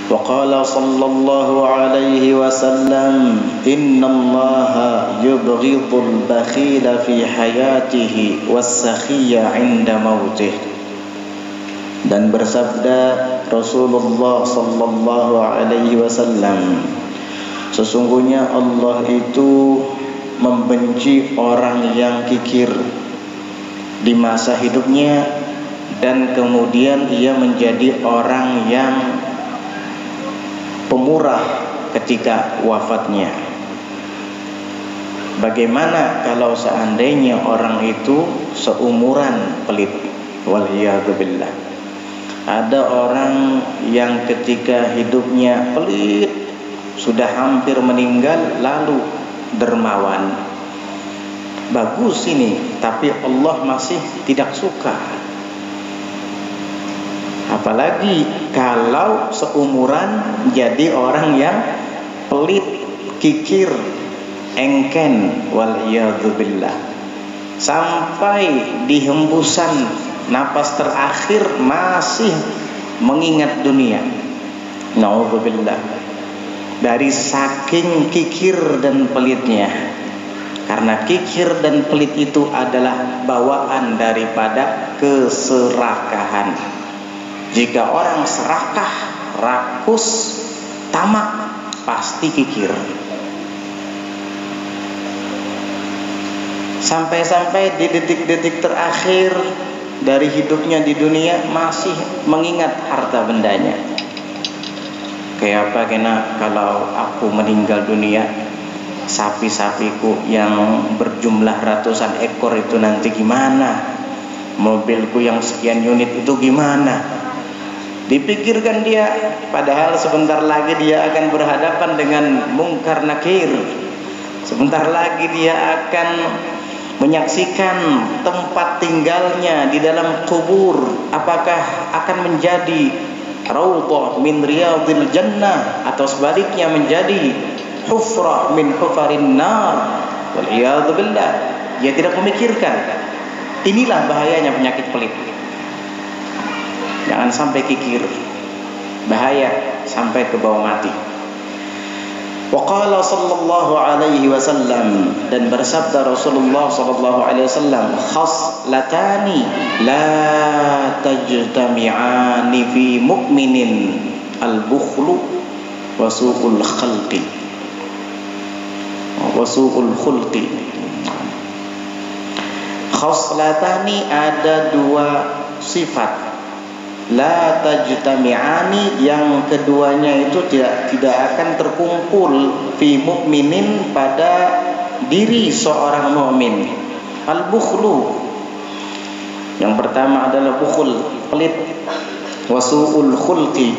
وقال صلى الله عليه وسلم إن الله يبغض البخيل في حياته والسخي عند موته. Dan bersabda Rasulullah sallallahu alaihi wasallam, sesungguhnya Allah itu membenci orang yang kikir di masa hidupnya dan kemudian ia menjadi orang yang pemurah ketika wafatnya. Bagaimana kalau seandainya orang itu seumuran pelit? Waliyadzubillah. Ada orang yang ketika hidupnya pelit, sudah hampir meninggal, lalu dermawan. Bagus ini, tapi Allah masih tidak suka. Apalagi kalau seumuran jadi orang yang pelit, kikir, engken, waliyadzubillah. Sampai di hembusan napas terakhir masih mengingat dunia. Na'udzubillah. Dari saking kikir dan pelitnya. Karena kikir dan pelit itu adalah bawaan daripada keserakahan. Jika orang serakah, rakus, tamak, pasti kikir. Sampai-sampai di detik-detik terakhir dari hidupnya di dunia masih mengingat harta bendanya. Kayak apa kena kalau aku meninggal dunia, sapi-sapiku yang berjumlah ratusan ekor itu nanti gimana? Mobilku yang sekian unit itu gimana? Dipikirkan dia, padahal sebentar lagi dia akan berhadapan dengan mungkar nakir. Sebentar lagi dia akan menyaksikan tempat tinggalnya di dalam kubur, apakah akan menjadi raudhah min riyadil jannah atau sebaliknya menjadi hufrah min hufarin nar. Waliyadzubillah. Dia tidak memikirkan. Inilah bahayanya penyakit pelit. Jangan sampai kikir, bahaya sampai ke bawah mati. Waqala sallallahu alaihi wasallam, dan bersabda Rasulullah sallallahu alaihi wasallam, khaslatani la tajtami'ani fi mu'minin, al-bukhlu wa su'ul khalqi wa su'ul khulqi. Khaslatani, ada dua sifat, la tajtami'ani, yang keduanya itu tidak akan terkumpul fi mu'minin, pada diri seorang mukmin. Al-bukhlu, yang pertama adalah bukhul, pelit, wasu'ul khulqi,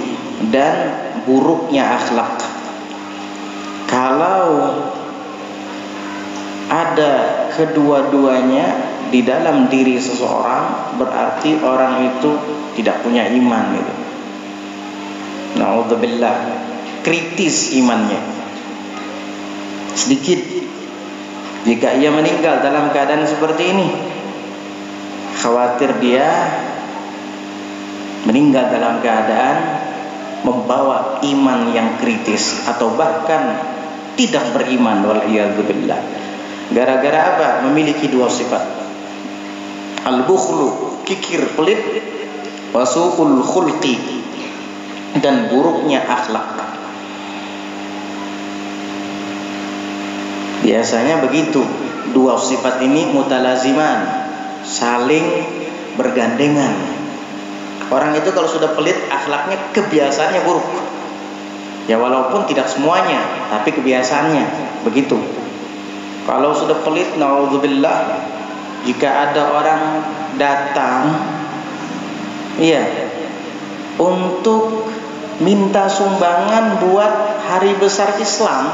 dan buruknya akhlak. Kalau ada kedua-duanya di dalam diri seseorang, berarti orang itu tidak punya iman gitu. Na'udzubillah. Kritis imannya. Sedikit. Jika ia meninggal dalam keadaan seperti ini, khawatir dia meninggal dalam keadaan membawa iman yang kritis, atau bahkan tidak beriman, waliyadzubillah. Gara-gara apa? Memiliki dua sifat. Al-bukhlu, kikir, pelit, wasu'ul khulqi, dan buruknya akhlak. Biasanya begitu, dua sifat ini mutalaziman, saling bergandengan. Orang itu kalau sudah pelit, akhlaknya, kebiasaannya buruk. Ya walaupun tidak semuanya, tapi kebiasaannya begitu. Kalau sudah pelit, naudzubillah, jika ada orang datang, untuk minta sumbangan buat hari besar Islam,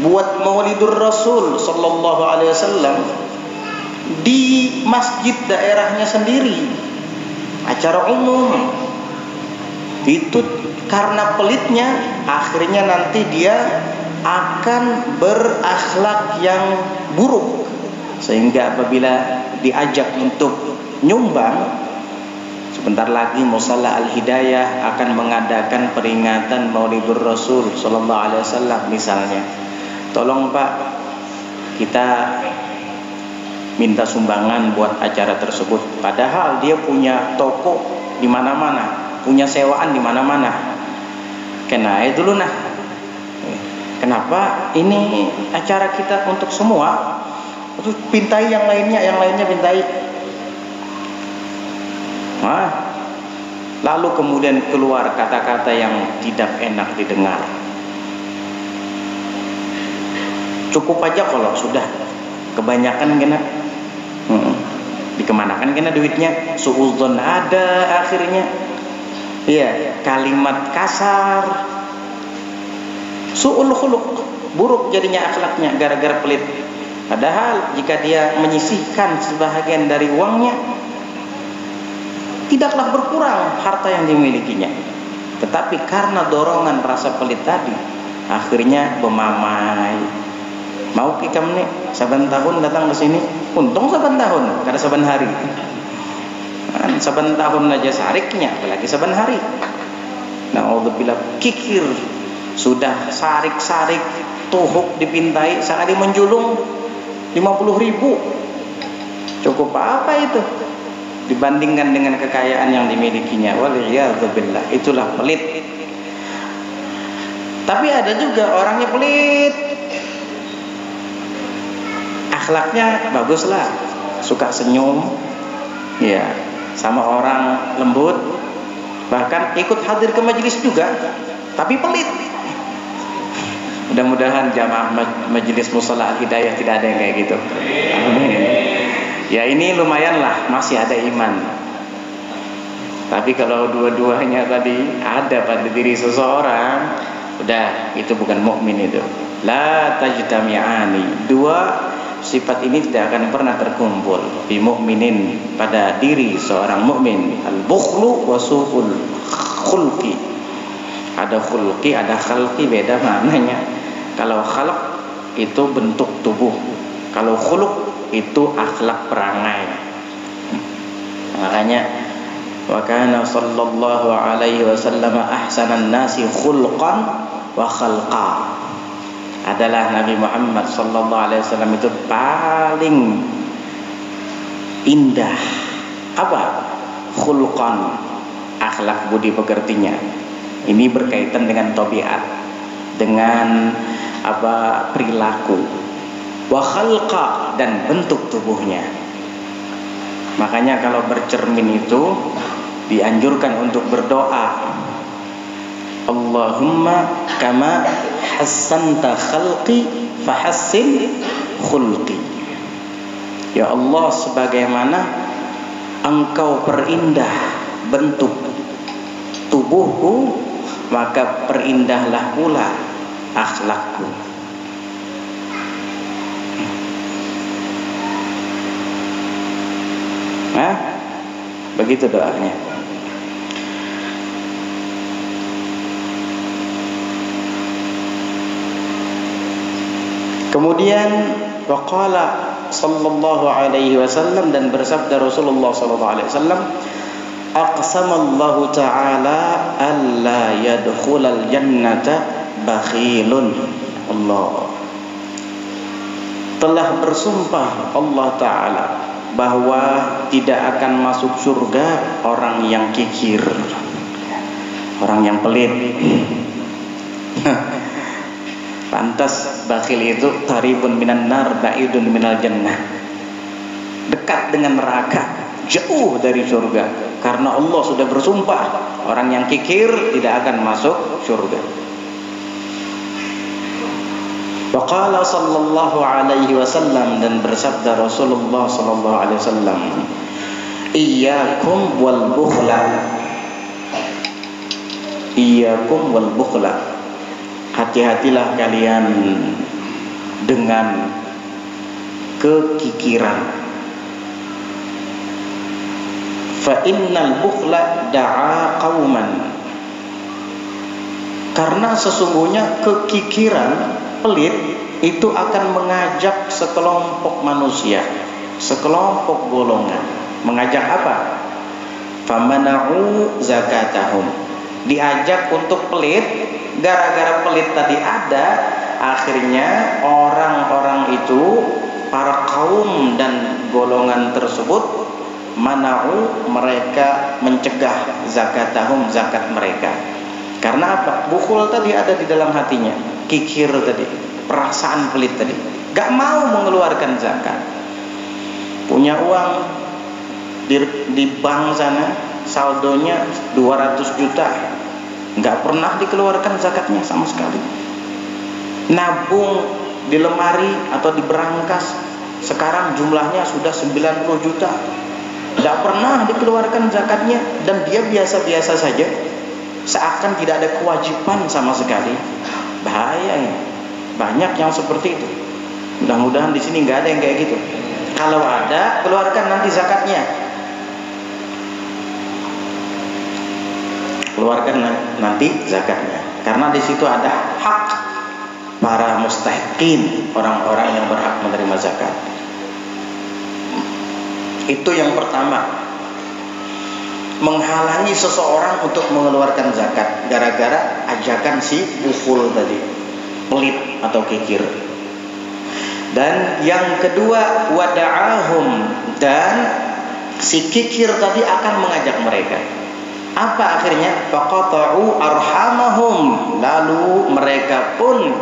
buat Maulidur Rasul sallallahu alaihi wasallam di masjid daerahnya sendiri, acara umum, itu karena pelitnya, akhirnya nanti dia akan berakhlak yang buruk, sehingga apabila diajak untuk nyumbang, Sebentar lagi Musalla Al-Hidayah akan mengadakan peringatan Maulidur Rasul sallallahu alaihi wasallam misalnya. Tolong Pak, kita minta sumbangan buat acara tersebut. Padahal dia punya toko di mana-mana, punya sewaan di mana-mana. Kena dulu nah. Kenapa ini acara kita untuk semua? Terus pintai yang lainnya pintai. Lalu kemudian keluar kata-kata yang tidak enak didengar. Cukup aja kalau sudah kebanyakan kena dikemanakan kena duitnya, suudzon ada akhirnya. Iya, kalimat kasar, su'ul khuluq, buruk jadinya akhlaknya gara-gara pelit. Padahal jika dia menyisihkan sebahagian dari uangnya, tidaklah berkurang harta yang dimilikinya. Tetapi karena dorongan rasa pelit tadi, akhirnya bermamai. Mau kikam nih, saban tahun datang ke sini, untung saban tahun, karena saban hari. Saban tahun aja sariknya, apalagi saban hari. Na'udzubillah, kikir, sudah sarik-sarik, tuhuk dipintai, sekali menjulung 50.000. Cukup apa itu dibandingkan dengan kekayaan yang dimilikinya? Waliyadzubillah, itulah pelit. Tapi ada juga orangnya pelit, akhlaknya baguslah, suka senyum, ya, sama orang lembut, bahkan ikut hadir ke majelis juga, tapi pelit. Mudah-mudahan jamaah majelis Musalla Al-Hidayah tidak ada yang kayak gitu. Amin. Ya ini lumayan lah, masih ada iman. Tapi kalau dua-duanya tadi ada pada diri seseorang, udah itu bukan mukmin itu. La tajtami'ani. Dua sifat ini tidak akan pernah terkumpul bi mukminin pada diri seorang mukmin. Al-bukhlu wa su'ul khulqi. Ada khulqi, ada khalqi, beda maknanya. Kalau khalq itu bentuk tubuh, kalau khuluq itu akhlak perangai. Makanya wa kana sallallahu alaihi wasallam ahsanan nasi khulqan wa khalqa. Adalah Nabi Muhammad sallallahu alaihi wasallam itu paling indah apa? Khulqan, akhlak budi pekertinya. Ini berkaitan dengan tabiat, dengan apa, perilaku. Wa khalqa, dan bentuk tubuhnya. Makanya kalau bercermin itu dianjurkan untuk berdoa, Allahumma kama hassanta khalqi fahassin khulqi. Ya Allah, sebagaimana Engkau perindah bentuk tubuhku, maka perindahlah pula akhlakku. Nah, begitu doanya. Kemudian waqala sallallahu alaihi wasallam, dan bersabda Rasulullah sallallahu alaihi wasallam, aqsamallahu ta'ala alla yadkhulal jannata bakhilun. Allah telah bersumpah, Allah Ta'ala, bahwa tidak akan masuk surga orang yang kikir, orang yang pelit. Pantas bakhil itu qaribun minan nar ba'idun minal jannah, dekat dengan neraka, jauh dari surga. Karena Allah sudah bersumpah, orang yang kikir tidak akan masuk surga. Wa qala sallallahu alaihi wasallam, dan bersabda Rasulullah sallallahu alaihi wasallam, iyyakum wal bukhla. Iyyakum wal bukhla. Hati-hatilah kalian dengan kekikiran. Fa innal bukhla da'a qauman. Karena sesungguhnya kekikiran, pelit itu akan mengajak sekelompok manusia, sekelompok golongan. Mengajak apa? famana'u zakatahum, diajak untuk pelit. Gara-gara pelit tadi ada, akhirnya orang-orang itu, para kaum dan golongan tersebut, mana'u, mereka mencegah zakatahum, zakat mereka. Karena apa? Bukhul tadi ada di dalam hatinya, kikir tadi, perasaan pelit tadi, gak mau mengeluarkan zakat. Punya uang di bank sana, saldonya 200 juta, gak pernah dikeluarkan zakatnya sama sekali. Nabung di lemari atau di berangkas, sekarang jumlahnya sudah 90 juta, gak pernah dikeluarkan zakatnya, dan dia biasa-biasa saja, seakan tidak ada kewajiban sama sekali. Bahaya ya. Banyak yang seperti itu. Mudah-mudahan di sini nggak ada yang kayak gitu. Kalau ada, keluarkan nanti zakatnya. Keluarkan nanti zakatnya. Karena di situ ada hak para mustahiqin, orang-orang yang berhak menerima zakat. Itu yang pertama. Menghalangi seseorang untuk mengeluarkan zakat gara-gara ajakan si bukhul tadi, pelit atau kikir. Dan yang kedua, wada'ahum, dan si kikir tadi akan mengajak mereka. Apa akhirnya? Faqata'u arhamahum, lalu mereka pun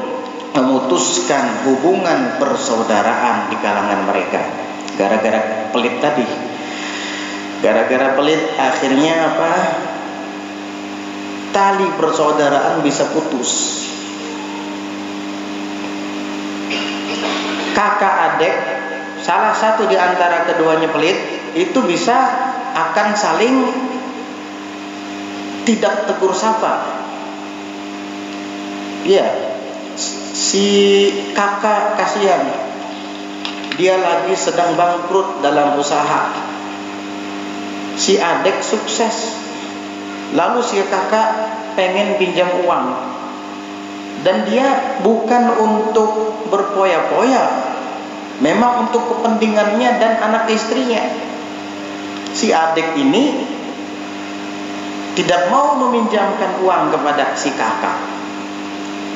memutuskan hubungan persaudaraan di kalangan mereka gara-gara pelit tadi. Gara-gara pelit akhirnya apa? Tali persaudaraan bisa putus. Kakak adik, salah satu di antara keduanya pelit, itu bisa akan saling tidak tegur sapa. Iya, si kakak kasihan, dia lagi sedang bangkrut dalam usaha. Si adik sukses, lalu si kakak pengen pinjam uang, dan dia bukan untuk berpoya-poya, memang untuk kepentingannya dan anak istrinya. Si adik ini tidak mau meminjamkan uang kepada si kakak,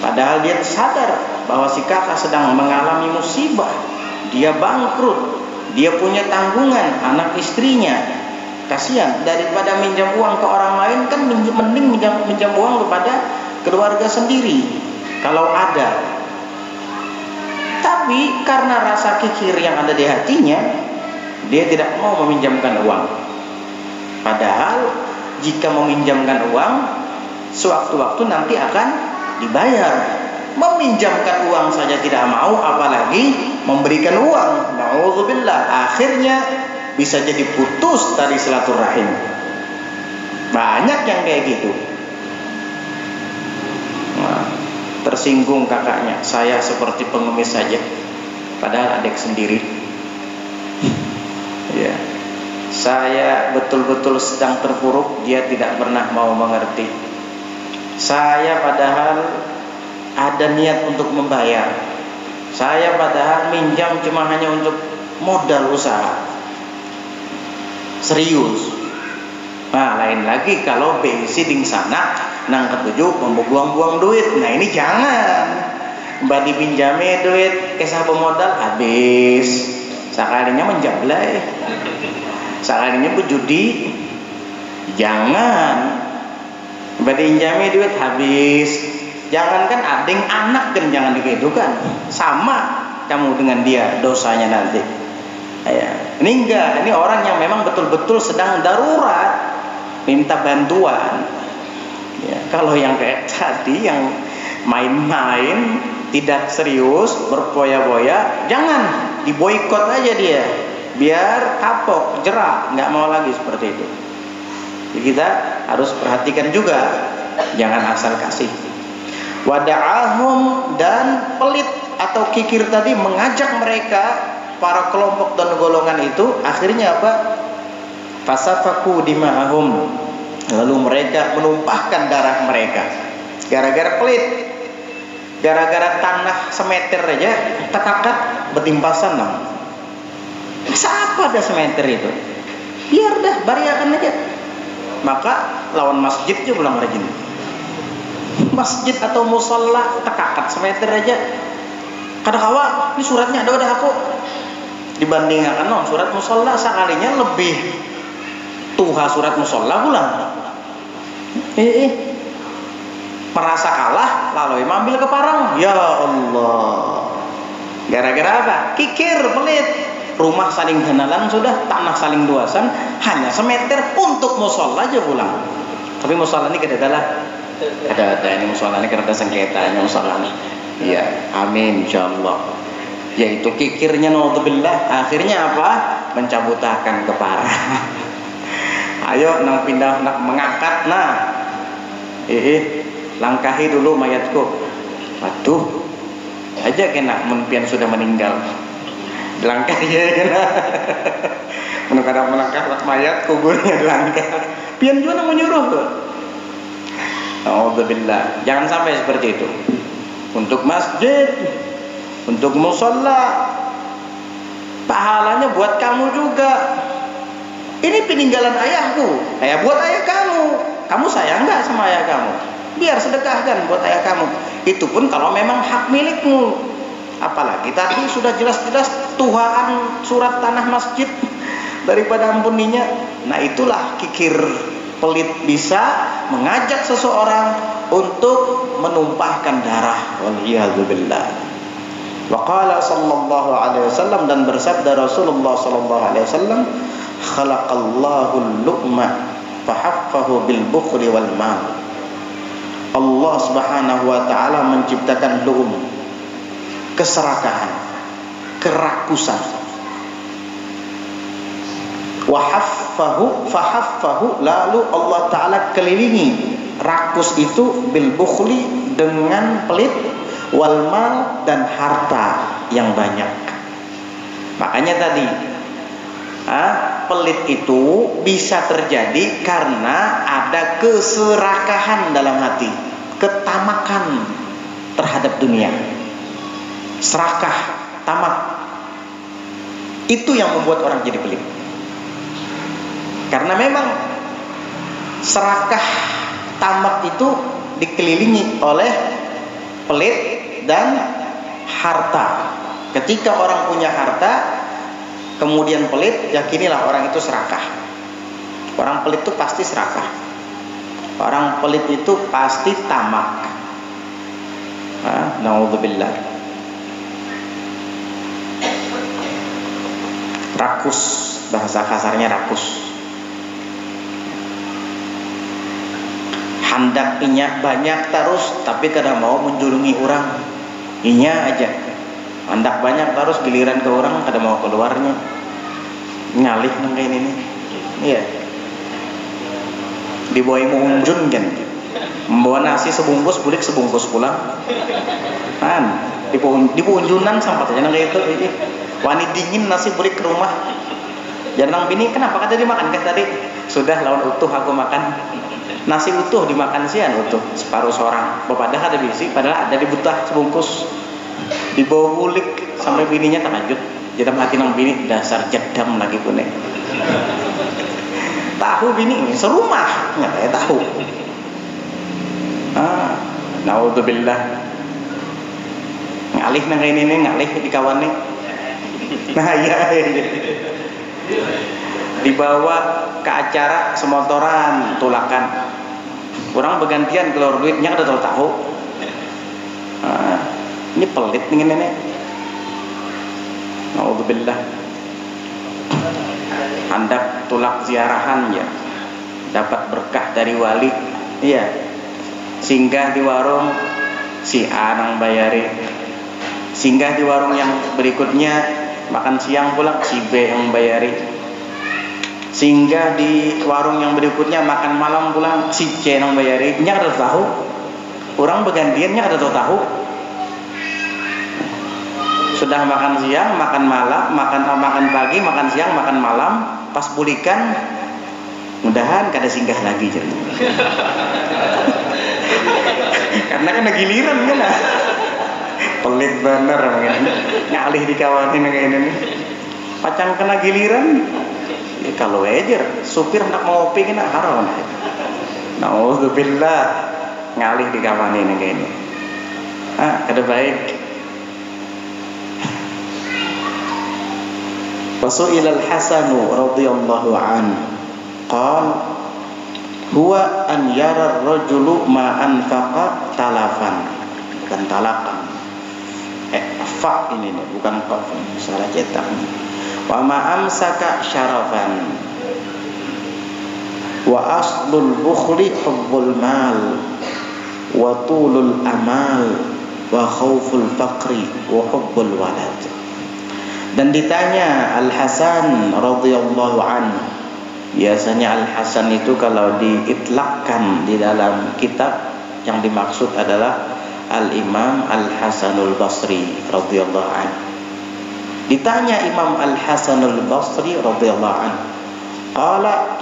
padahal dia sadar bahwa si kakak sedang mengalami musibah, dia bangkrut, dia punya tanggungan anak istrinya. Kasihan, daripada minjam uang ke orang lain kan mending minjam uang kepada keluarga sendiri kalau ada. Tapi karena rasa kikir yang ada di hatinya, dia tidak mau meminjamkan uang. Padahal jika meminjamkan uang, sewaktu-waktu nanti akan dibayar. Meminjamkan uang saja tidak mau, apalagi memberikan uang. Na'udzubillah, akhirnya bisa jadi putus tali silaturahim. Banyak yang kayak gitu. Nah, tersinggung kakaknya, saya seperti pengemis saja, padahal adik sendiri. Ya, saya betul-betul sedang terpuruk, dia tidak pernah mau mengerti. Saya padahal ada niat untuk membayar. Saya padahal minjam cuma hanya untuk modal usaha. Serius. Nah, lain lagi kalau bensin di sana nang ketujuh membuang-buang duit. Nah, ini jangan. Mbak dipinjami duit kesah pemodal habis. Sekalinya menjablay. Sekalinya berjudi. Jangan. Mbak pinjami duit habis. Jangankan ading anak kan jangan digitukan. Sama kamu dengan dia dosanya nanti. Ya, ini enggak, ini orang yang memang betul-betul sedang darurat, minta bantuan. Ya, kalau yang kayak tadi yang main-main, tidak serius, berpoya-poya, jangan, diboikot aja dia, biar kapok, jerak, nggak mau lagi seperti itu. Jadi kita harus perhatikan juga, jangan asal kasih. Wada'ahum, dan pelit atau kikir tadi mengajak mereka, para kelompok dan golongan itu, akhirnya apa? Fasafaku dima'ahum, lalu mereka menumpahkan darah mereka gara-gara pelit, gara-gara tanah semeter aja tekakat betimpasan dong. Masa apa ada semeter itu? Biar dah bariakan aja. maka lawan masjid aja pulang rajin. Masjid atau musola tekakat semeter aja. Kadang-kala ini suratnya ada aku dibandingkan surat musola sekalinya lebih tuha surat musola pulang. Merasa kalah lalu ambil ke parang. Ya Allah, gara-gara apa? Kikir, pelit. Rumah saling kenalan sudah, tanah saling luasan, hanya semeter untuk musola aja pulang. Tapi musola ini kadang-kala ada ini musola ini kada sengketanya musola ini. Iya, amin insyaallah. Yaitu kikirnya naudzubillah, akhirnya apa? Mencabutakan kepala. Ayo nang pindah nak mengangkat nah. Langkahi dulu mayatku. Waduh, aja kena menpian sudah meninggal. Langkahi ya kena. Menukar melangkah mayat kuburnya langkah. Pian juga menyuruh tuh. Alhamdulillah. Jangan sampai seperti itu. Untuk masjid, untuk musola, pahalanya buat kamu juga. Ini peninggalan ayahku. Buat ayah kamu. Kamu sayang nggak sama ayah kamu? Biar sedekahkan buat ayah kamu. Itu pun kalau memang hak milikmu. Apalagi tadi sudah jelas-jelas tuhaan surat tanah masjid daripada ampuninya. Nah itulah kikir pelit bisa mengajak seseorang untuk menumpahkan darah. Waliyadzubillah. Wa qala sallallahu alaihi wasallam, dan bersabda Rasulullah sallallahu alaihi wasallam, khalaqallahu al-luqma fahaffahu bil bukhli wal mal. Allah Subhanahu wa taala menciptakan lu'um, keserakahan, kerakusan. Wahaffahu fahaffahu, lalu Allah taala kelilingi rakus itu bil bukhli, dengan pelit, wal mal, dan harta yang banyak. Makanya tadi pelit itu bisa terjadi karena ada keserakahan dalam hati, ketamakan terhadap dunia. Serakah, tamak, itu yang membuat orang jadi pelit. Karena memang serakah, tamak itu dikelilingi oleh pelit dan harta. Ketika orang punya harta kemudian pelit, yakinilah orang itu serakah. Orang pelit itu pasti serakah. Orang pelit itu pasti tamak. Naudzubillah. Rakus, bahasa kasarnya rakus. Hendak minyak banyak terus, tapi kadang mau menjulungi orang. Inya aja. Hendak banyak terus, giliran ke orang kadang mau keluarnya. Ngalih nang kayak ini. Iya. Dibawa mengunjun kan. Membawa nasi sebungkus, bulik sebungkus pulang. Kan, di unjunan sampai aja nang kayak itu. Wani dingin nasi bulik ke rumah. Jangan bini, kenapa kata dimakan tadi? Sudah lawan utuh aku makan. Nasi utuh dimakan sian utuh separuh seorang. Bapak dah ada bisi, padahal ada di butah sebungkus. Dibawa bulik sampai bininya takjub. Jadam hati nang bini, dasar jedam lagi kuning. Tahu bini ini serumah, nggak kayak tahu. Naudzubillah. Ngalih nang ini ngalih di kawan nih. Nah iya. Dibawa ke acara semotoran tulakan. Orang bergantian keluar duitnya kada tahu. Ini pelit nih nenek. Naudzubillah. Hendak tulak ziarahan ya, dapat berkah dari wali. Iya. Singgah di warung si A nang bayari. Singgah di warung yang berikutnya makan siang pulang si B yang bayari. Singgah di warung yang berikutnya makan malam pulang si C yang bayari. Nya kada tahu. Orang bergantiannya kada tahu. Sudah makan siang, makan malam, makan pagi, makan siang, makan malam, pas bulikan mudahan kada singgah lagi jadi. Karena kan giliran kan. Pelit bener mungkin. Ngalih dikawanin kayak ini. Pacang kena giliran. Ya, kalau wajar supir nak ngopi kena haram. Nauzubillah, ngalih di kawan ini kayaknya. Kada baik. Wasu'ila al-Hasan radhiyallahu anhu qala huwa an yara ar-rajulu ma anfaqa talafan, bukan talakan. Fa ini nih, bukan qaf, salah cetak. Wa ma amsaka syarafan. Wa aslul bukhli hubbul mal wa tulul amal wa khauful faqri wa hubbul walad. Dan ditanya Al-Hasan radhiyallahu anhu. Biasanya Al-Hasan itu kalau diitlakkan di dalam kitab, yang dimaksud adalah Al-Imam Al-Hasanul Basri radhiyallahu anhu. Ditanya Imam Al-Hasanul Basri radhiyallahu anhu, qala,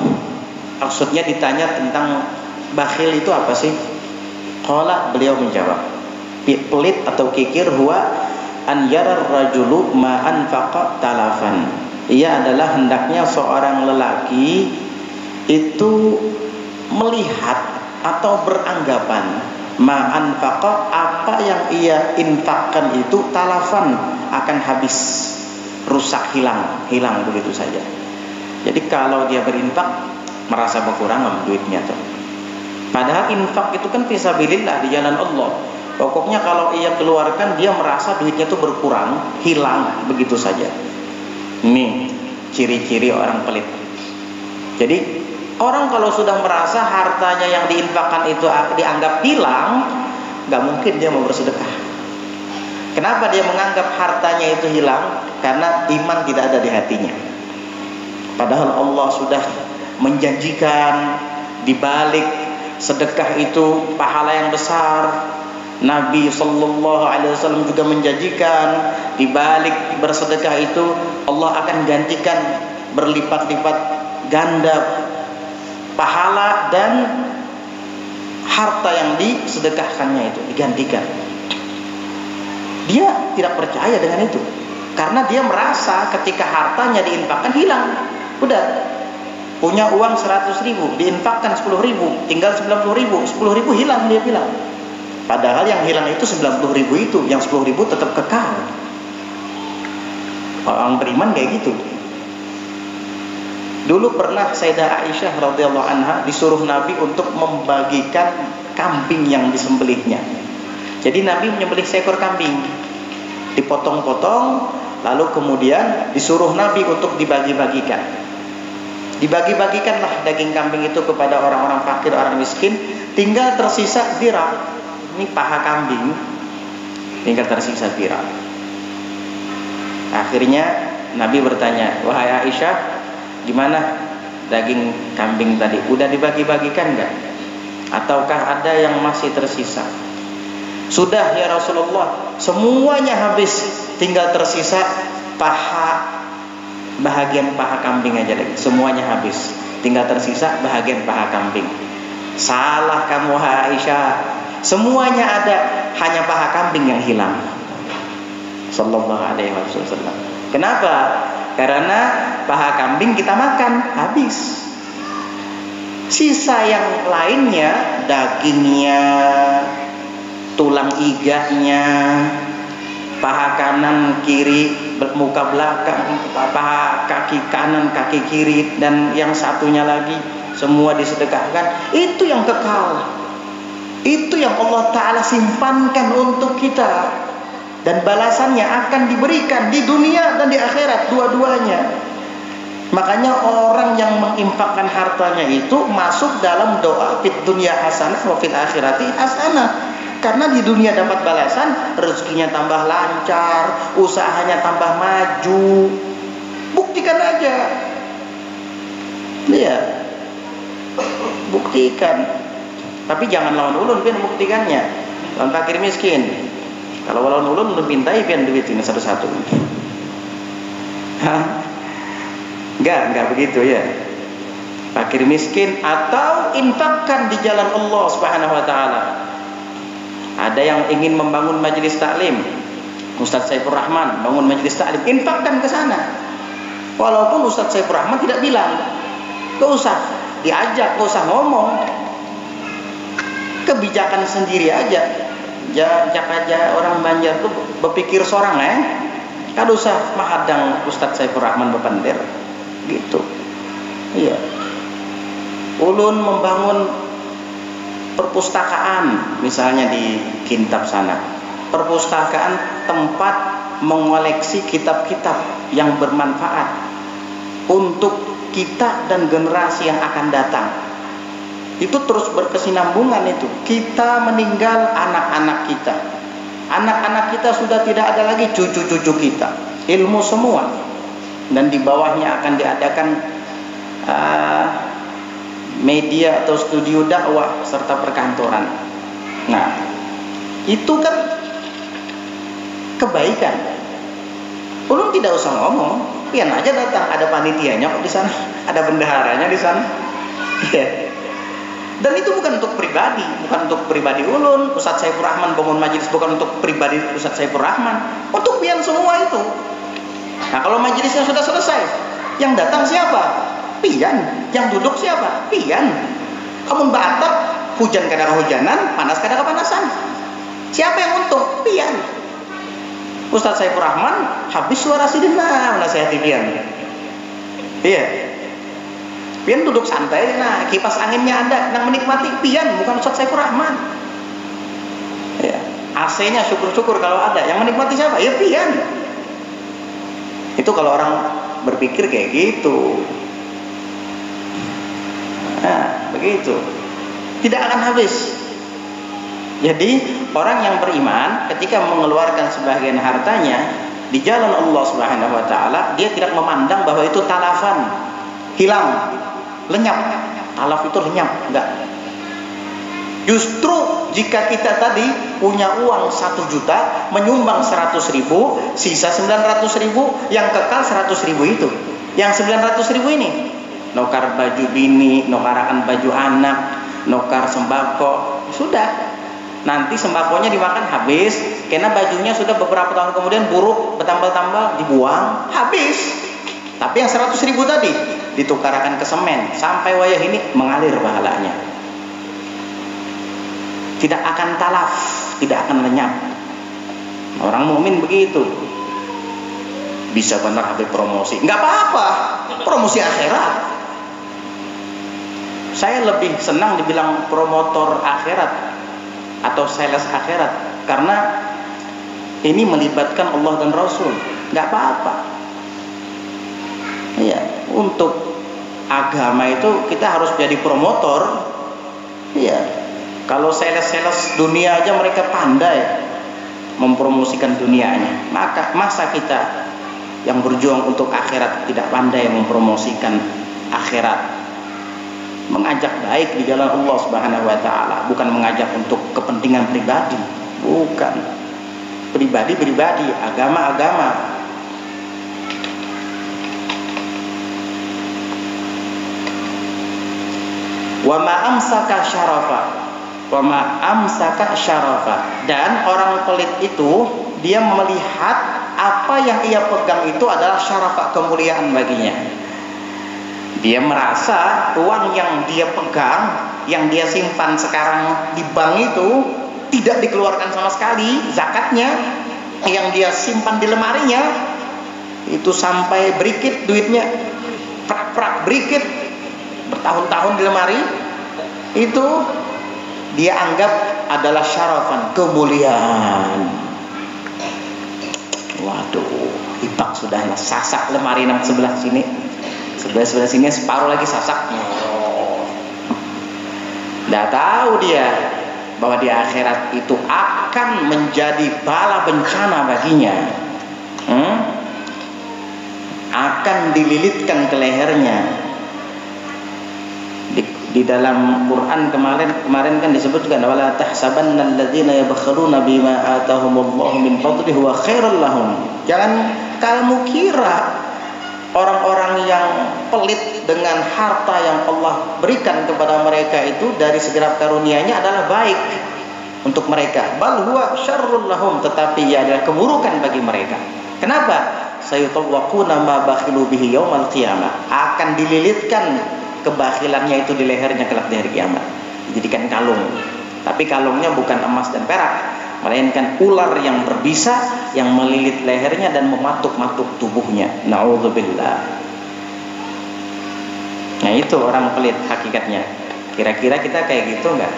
maksudnya ditanya tentang bakhil itu apa sih? Qala, beliau menjawab, pelit atau kikir, huwa an yarar rajulu ma anfaqa talafan. Ia adalah hendaknya seorang lelaki itu melihat atau beranggapan ma anfaqa, apa yang ia infakkan itu talafan, akan habis, rusak, hilang begitu saja. Jadi kalau dia berinfak merasa berkurang duitnya tuh. Padahal infak itu kan fisabilillah, di jalan Allah. Pokoknya kalau ia keluarkan dia merasa duitnya itu berkurang, hilang begitu saja. Ini ciri-ciri orang pelit. Jadi orang kalau sudah merasa hartanya yang diinfakkan itu dianggap hilang, gak mungkin dia mau bersedekah. Kenapa dia menganggap hartanya itu hilang? Karena iman tidak ada di hatinya. Padahal Allah sudah menjanjikan di balik sedekah itu pahala yang besar. Nabi sallallahu alaihi wasallam juga menjanjikan di balik bersedekah itu Allah akan gantikan berlipat-lipat ganda pahala dan harta yang disedekahkannya itu digantikan. Dia tidak percaya dengan itu karena dia merasa ketika hartanya diinfakkan hilang. Udah punya uang 100.000 diinfakkan 10.000, tinggal 90.000, 10.000 hilang, dia bilang. Padahal yang hilang itu 90.000 itu, yang 10.000 tetap kekal. Orang beriman kayak gitu. Dulu pernah Sayyidah Aisyah radhiyallahu anha disuruh Nabi untuk membagikan kambing yang disembelihnya. Jadi Nabi menyembelih seekor kambing, dipotong-potong, lalu kemudian disuruh Nabi untuk dibagi-bagikan. Dibagi-bagikanlah daging kambing itu kepada orang-orang fakir, orang miskin. Tinggal tersisa dirham. Ini paha kambing, tinggal tersisa dirham. Akhirnya Nabi bertanya, wahai Aisyah, gimana daging kambing tadi? Udah dibagi-bagikan enggak? Ataukah ada yang masih tersisa? Sudah ya Rasulullah, semuanya habis, tinggal tersisa paha, bahagian paha kambing aja lagi. Semuanya habis, tinggal tersisa bahagian paha kambing. Salah kamu Aisyah, semuanya ada, hanya paha kambing yang hilang. Sallallahu alaihi wasallam. Kenapa? Karena paha kambing kita makan habis. Sisa yang lainnya, dagingnya, tulang iganya, paha kanan kiri, muka belakang, paha kaki kanan, kaki kiri, dan yang satunya lagi semua disedekahkan. Itu yang kekal. Itu yang Allah Ta'ala simpankan untuk kita, dan balasannya akan diberikan di dunia dan di akhirat, dua-duanya. Makanya orang yang menginfakkan hartanya itu masuk dalam doa fit dunya hasanah wa fil akhirati hasanah. Karena di dunia dapat balasan, rezekinya tambah lancar, usahanya tambah maju. Buktikan aja. Lihat, buktikan. Tapi jangan lawan ulun pian buktikannya. Lawan fakir miskin. Kalau lawan ulun pintai pian duit ini satu-satu. Enggak begitu ya. Fakir miskin atau infakkan di jalan Allah Subhanahu wa taala. Ada yang ingin membangun majelis taklim, Ustaz Saifur Rahman bangun majelis taklim, infakkan ke sana. Walaupun Ustadz Saifur Rahman tidak bilang, gak usah diajak, gak usah ngomong, kebijakan sendiri aja. Ajak aja orang Banjar tuh berpikir seorang gak usah menghadang Ustadz Saifur Rahman bepandir gitu. Iya. Ulun membangun perpustakaan misalnya di Kintab sana, perpustakaan tempat mengoleksi kitab-kitab yang bermanfaat untuk kita dan generasi yang akan datang. Itu terus berkesinambungan itu. Kita meninggal, anak-anak kita. Anak-anak kita sudah tidak ada lagi, cucu-cucu kita. Ilmu semua. Dan di bawahnya akan diadakan media atau studio dakwah serta perkantoran. Nah, itu kan kebaikan. Ulun tidak usah ngomong. Pian aja datang, ada panitianya kok di sana, ada bendaharanya di sana. Ya. Dan itu bukan untuk pribadi, bukan untuk pribadi ulun, Ustadz Saifur Rahman bangun majelis bukan untuk pribadi Ustadz Saifur Rahman, untuk pian semua itu. Nah, kalau majelisnya sudah selesai, yang datang siapa? Pian. Yang duduk siapa? Pian. Kamu batap, hujan kadang hujanan, panas kadang kepanasan. Siapa yang untung? Pian. Ustadz Saifur Rahman habis suara sidina menasihati pian. Iya. Pian duduk santai, nah kipas anginnya ada, yang menikmati pian bukan Ustadz Saifur Rahman. Iya. AC-nya syukur-syukur kalau ada, yang menikmati siapa? Ya pian. Itu kalau orang berpikir kayak gitu. Nah, begitu. Tidak akan habis. Jadi orang yang beriman ketika mengeluarkan sebagian hartanya di jalan Allah Subhanahu wa taala, dia tidak memandang bahwa itu talafan, hilang, lenyap. Talaf itu lenyap, enggak. Justru jika kita tadi punya uang 1 juta, menyumbang 100.000, sisa 900.000, yang kekal 100.000 itu. Yang 900.000 ini nukar baju bini, nukarakan baju anak, nukar sembako, sudah. Nanti sembakonya dimakan habis, karena bajunya sudah beberapa tahun kemudian buruk, bertambal-tambal, dibuang, habis. Tapi yang 100.000 tadi ditukarakan ke semen, sampai wayah ini mengalir pahalanya. Tidak akan talaf, tidak akan lenyap. Orang mukmin begitu. Bisa benar habis promosi, nggak apa-apa, promosi akhirat. Saya lebih senang dibilang promotor akhirat atau sales akhirat, karena ini melibatkan Allah dan Rasul. Nggak apa-apa. Iya, untuk agama itu kita harus jadi promotor. Iya. Kalau sales dunia aja mereka pandai mempromosikan dunianya, masa kita yang berjuang untuk akhirat tidak pandai mempromosikan akhirat? Mengajak baik di jalan Allah Subhanahu wa taala, bukan mengajak untuk kepentingan pribadi, bukan. Pribadi, agama. Wa ma amsaka syarafa. Dan orang pelit itu dia melihat apa yang ia pegang itu adalah syarafa, kemuliaan baginya. Dia merasa uang yang dia pegang, yang dia simpan sekarang di bank itu tidak dikeluarkan sama sekali zakatnya, yang dia simpan di lemarinya itu sampai berikit duitnya, prak berikit, bertahun-tahun di lemari, itu dia anggap adalah syarafan, kemuliaan. Waduh, ipak sudah sasak lemari nang sebelah sini. Sebelah sini separuh lagi sasak. Nggak tahu dia bahwa di akhirat itu akan menjadi bala bencana baginya. Akan dililitkan ke lehernya. Di dalam Quran kemarin kan disebutkan wala tahsabanna alladzina yabkhaluna bima atahumullahu min fadlihi wa khairal lahum. Jangan kamu kira orang-orang yang pelit dengan harta yang Allah berikan kepada mereka itu dari segenap karunia-Nya adalah baik untuk mereka. Bal huwa syarrul lahum, tetapi ia adalah keburukan bagi mereka. Kenapa? sayutawwaquna ma bakhilu bihi yaumal qiyamah, akan dililitkan kebakhilannya itu di lehernya kelak di hari kiamat, dijadikan kalung. Tapi kalungnya bukan emas dan perak, melainkan ular yang berbisa yang melilit lehernya dan mematuk-matuk tubuhnya. Na'udzubillah. Nah, itu orang pelit hakikatnya. Kira-kira kita kayak gitu enggak?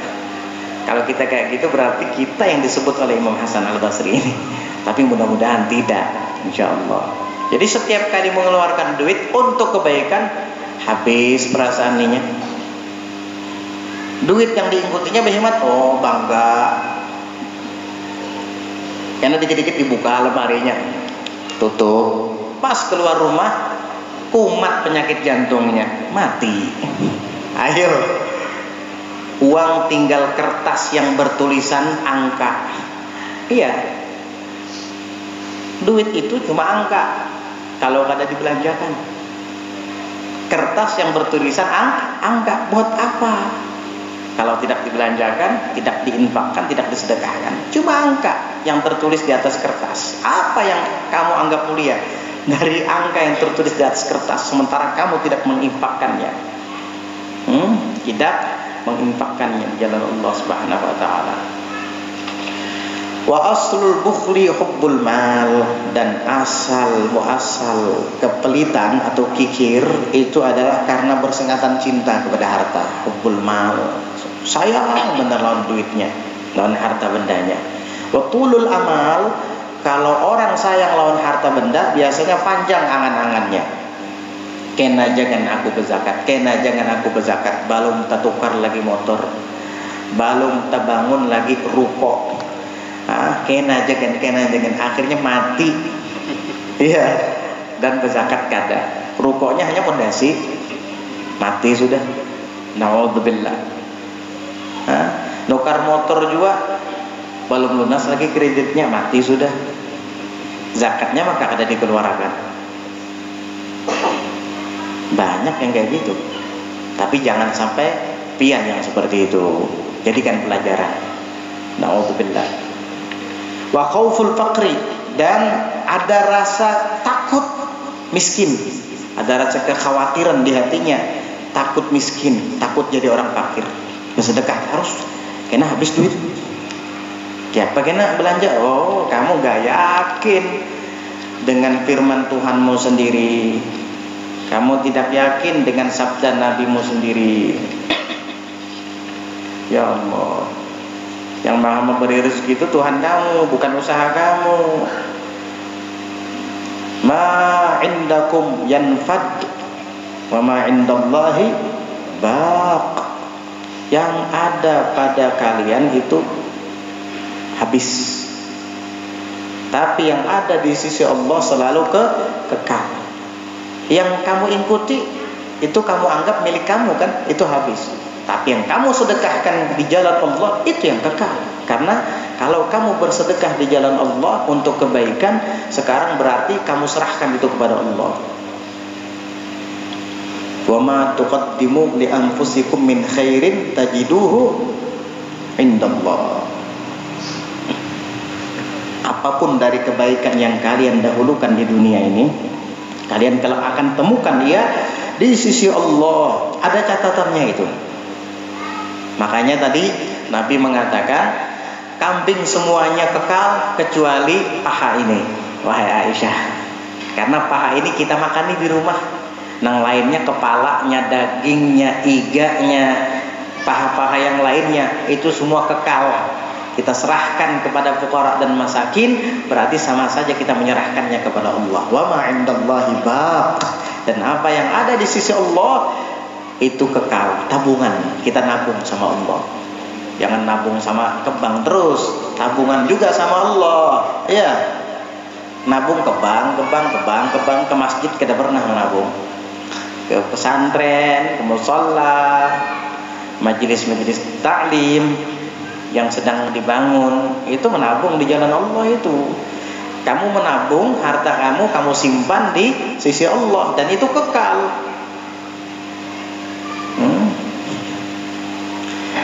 Kalau kita kayak gitu berarti kita yang disebut oleh Imam Hasan Al-Basri ini. Tapi mudah-mudahan tidak, insyaallah. Jadi setiap kali mengeluarkan duit untuk kebaikan, habis perasaannya. Duit yang diikutinya berhemat, oh bangga. Karena dikit-dikit dibuka lemarinya, tutup. Pas keluar rumah, kumat penyakit jantungnya, mati. Ayo, uang tinggal kertas yang bertulisan angka. Iya, duit itu cuma angka kalau kada dibelanjakan. Kertas yang bertulisan angka buat apa? Kalau tidak dibelanjakan, tidak diinfakkan, tidak disedekahkan, cuma angka yang tertulis di atas kertas. Apa yang kamu anggap mulia dari angka yang tertulis di atas kertas, sementara kamu tidak menginfakkannya? Tidak menginfakkannya di jalan Allah Subhanahu wa taala. Wa aslul bukhli hubbul mal, dan muasal kepelitan atau kikir itu adalah karena bersingatan cinta kepada harta. Hubbul mal, sayang benar lawan duitnya, lawan harta bendanya. Wa tulul amal, kalau orang sayang lawan harta benda biasanya panjang angan-angannya. Kena jangan aku berzakat, kena jangan aku berzakat, belum tertukar lagi motor, belum terbangun lagi ruko. Kena jangan akhirnya mati. Iya, dan berzakat kada. Rukonya hanya pondasi, mati sudah. Naudzubillah. Nukar motor juga belum lunas lagi kreditnya, mati sudah. Zakatnya maka kada dikeluarkan. Banyak yang kayak gitu. Tapi jangan sampai pian yang seperti itu. Jadikan pelajaran. Naudzubillah. Wa khauful faqri, dan ada rasa takut miskin, ada rasa kekhawatiran di hatinya, takut miskin, takut jadi orang fakir. Bersedekah harus kena habis duit. Siapa kena belanja? Oh, kamu gak yakin dengan firman Tuhanmu sendiri. Kamu tidak yakin dengan sabda Nabimu sendiri. Ya Allah, yang maha memberi rezeki itu Tuhan kamu, bukan usaha kamu. Ma indakum yanfad wa ma indallahi baq. Yang ada pada kalian itu habis, tapi yang ada di sisi Allah selalu kekal. Yang kamu ikuti itu kamu anggap milik kamu kan, itu habis. Tapi yang kamu sedekahkan di jalan Allah itu yang kekal. Karena kalau kamu bersedekah di jalan Allah untuk kebaikan, sekarang berarti kamu serahkan itu kepada Allah. Wa ma tuqaddimu li anfusikum min khairin tajiduhu indallah. Apapun dari kebaikan yang kalian dahulukan di dunia ini, kalian kalau akan temukan dia di sisi Allah. Ada catatannya itu. Makanya tadi Nabi mengatakan kambing semuanya kekal kecuali paha ini, wahai Aisyah. Karena paha ini kita makani di rumah. Nang lainnya kepalanya, dagingnya, iganya, paha-paha yang lainnya itu semua kekal. Kita serahkan kepada fuqara dan masakin, berarti sama saja kita menyerahkannya kepada Allah. Wa ma indallahi baq. Dan apa yang ada di sisi Allah itu kekal, tabungan. Kita nabung sama Allah. Jangan nabung sama ke bank terus, tabungan juga sama Allah. Ya, nabung ke bank, ke masjid kita pernah nabung, ke pesantren, ke musholla, majelis-majelis taklim yang sedang dibangun, itu menabung di jalan Allah itu. Kamu menabung harta kamu simpan di sisi Allah dan itu kekal.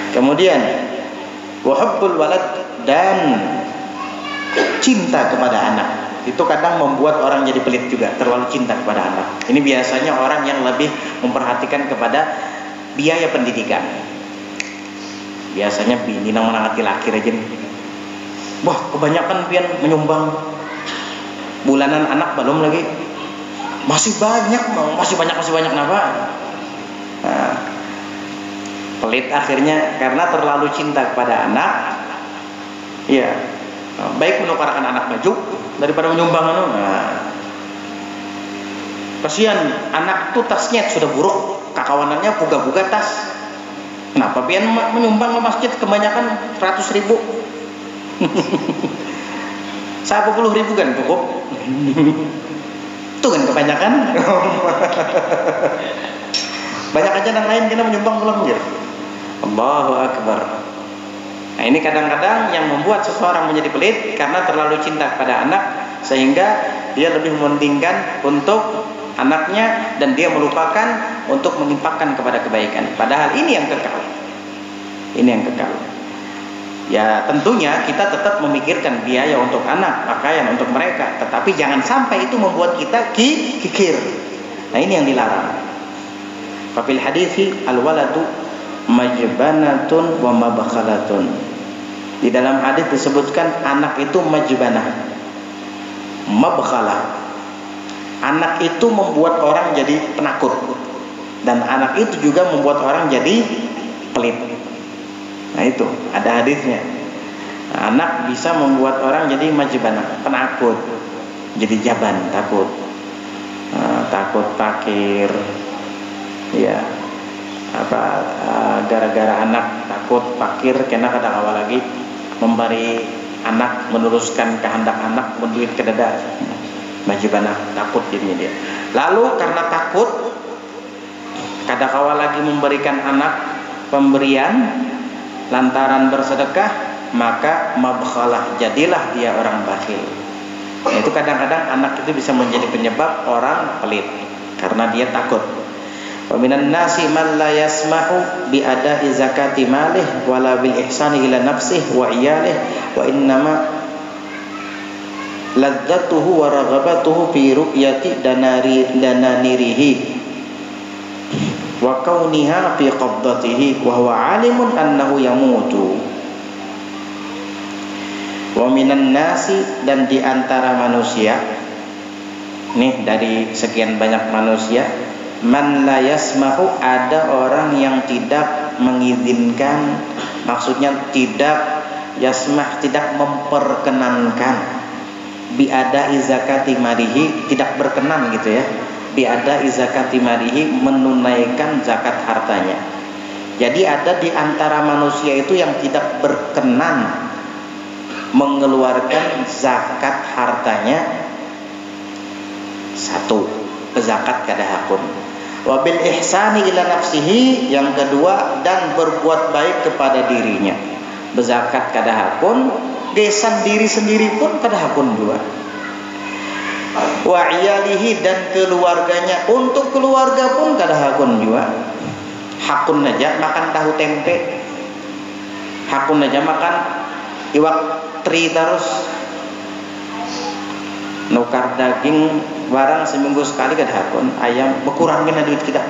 Kemudian wahubbul walad, dan cinta kepada anak. itu kadang membuat orang jadi pelit juga, terlalu cinta kepada anak. Ini biasanya orang yang lebih memperhatikan kepada biaya pendidikan. Biasanya bini nang menangati laki aja nih. Wah, kebanyakan pian menyumbang. Bulanan anak belum lagi. Masih banyak napa? Nah, pelit akhirnya karena terlalu cinta kepada anak. Ya, baik menukarkan anak baju daripada menyumbang Nah, kasihan anak tuh tasnya sudah buruk, kakawanannya buka-buka tas. Kenapa pian menyumbang ke masjid kebanyakan 100.000? 10.000 kan cukup. Itu kan kebanyakan. Banyak aja yang lain kena menyumbang pulang aja. Allahu Akbar. Nah, ini kadang-kadang yang membuat seseorang menjadi pelit karena terlalu cinta kepada anak, sehingga dia lebih mementingkan untuk anaknya dan dia melupakan untuk menginfakkan kepada kebaikan. Padahal ini yang kekal. Ini yang kekal. Ya tentunya kita tetap memikirkan biaya untuk anak, pakaian untuk mereka, tetapi jangan sampai itu membuat kita kikir. Nah, ini yang dilarang. Fafil hadithi al-waladu majbanatun wa mabkhalatun. Di dalam hadis disebutkan anak itu majbanah, mabkhalah. Anak itu membuat orang jadi penakut, dan anak itu juga membuat orang jadi pelit. Nah, itu ada hadisnya. Nah, anak bisa membuat orang jadi majbanah, penakut, jadi jaban, takut. Takut fakir. Ya. Gara-gara anak takut fakir kena kadang awal lagi memberi anak, meneruskan kehendak anak, menduit ke dada. Majbanah, takut jadinya dia. Lalu karena takut kadang awal lagi memberikan anak pemberian lantaran bersedekah, maka mabkhalah, jadilah dia orang bakhil. Nah, itu kadang-kadang anak itu bisa menjadi penyebab orang pelit karena dia takut. Wa minan nasi man la yasma'u bi ada'i zakati malih wala bil ihsani ila nafsihi wa iyalih wa innama ladzatuhu wa raghabatuhu fi ru'yati dananirihi wa kauniha fi qabdatihi wa huwa alimun annahu yamutu. Wa minan nasi, dan di antara manusia, nih dari sekian banyak manusia, man la yasmahu, ada orang yang tidak mengizinkan, maksudnya tidak yasmah, tidak memperkenankan biada zakati marihi, tidak berkenan gitu ya, biada zakati marihi, menunaikan zakat hartanya. Jadi ada di antara manusia itu yang tidak berkenan mengeluarkan zakat hartanya. Satu, zakat kada hakun. Wabil ihsani ila nafsihi, yang kedua, dan berbuat baik kepada dirinya. Berzakat kada hakun, gesan diri sendiri pun kada hakun juga. Wa iyalihi, dan keluarganya, untuk keluarga pun kada hakun juga. Hakun aja makan tahu tempe, hakun aja makan iwak teri terus, nukar daging barang seminggu sekali kada hakun. Ayam berkurangin duit kita,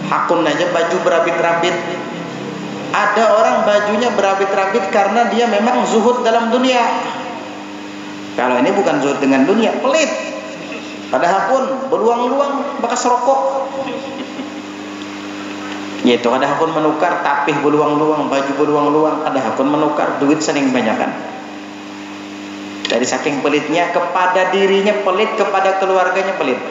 hakun aja baju berabit-rabit. Ada orang bajunya berabit-rabit karena dia memang zuhud dalam dunia. Kalau ini bukan zuhud dengan dunia, pelit. Pada hakun beluang-luang bekas rokok. Yaitu ada hakun menukar tapih beluang-luang, baju beluang-luang, ada hakun menukar duit sering banyakan. Dari saking pelitnya kepada dirinya pelit, kepada keluarganya pelit.